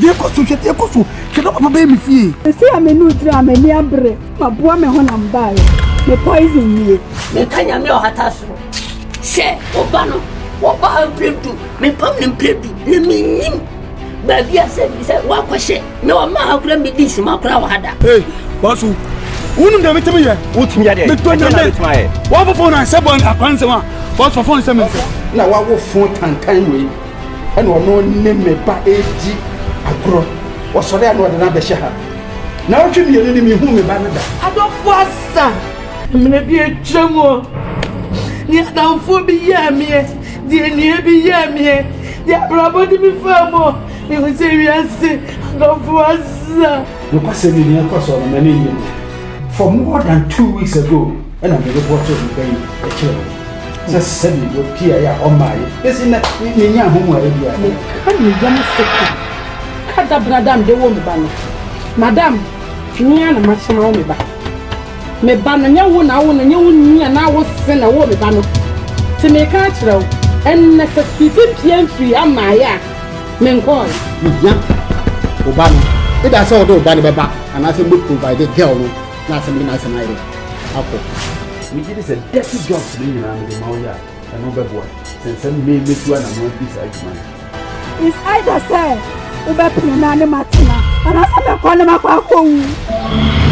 Shete kosu. Shete papa be me fie. Say amenu dra amani abre. Maboa me ho na mbae. Me poison me. Me kanya me ohataso. She obano. Woba ampredu. Me pam ne mpredu. Ne minim. Baby said wa kwashe. Me wa ma akura me dis ma akura wa hada. Hey, bosu. Unu ndame teme ye. Utimi ade. Me to ndame. Wa fofo na se bon akwanse ma. Bosu fofo se me se. Na wa wo fon tankan we. And no name me ba edi agro. O sore anu de na be hye ha. Na o twi me ni hu me ba na da. Adofo asa. Mene bi etwemo. Ni adamfo bi ya me. Di eni bi ya me. Di abrabo di mi famo. Mi ho se wi ase. Adofo asa. No kwase ni ni akwaso na mani ni. For more than 2 weeks ago, and I'm report to the bay a child. Just send me your Pia on my. This is not in your home area. Can you jam sick? Cut up madam de won ban. Madam, nia na machama me ba. Me ban nya wo na wo na nya wo nia na wo se na wo me ba no. Ti me ka kire wo. En na security pian free amaya. Me nko. Ya. Obano. It does all do bani baba and I say we provide the girl no. Na some nice and idea. Apple. We did this a dirty job to me and the Maya and no boy. Since me you and I'm not this man. It's either say, Uber Pina Martina, and I said, I'm going to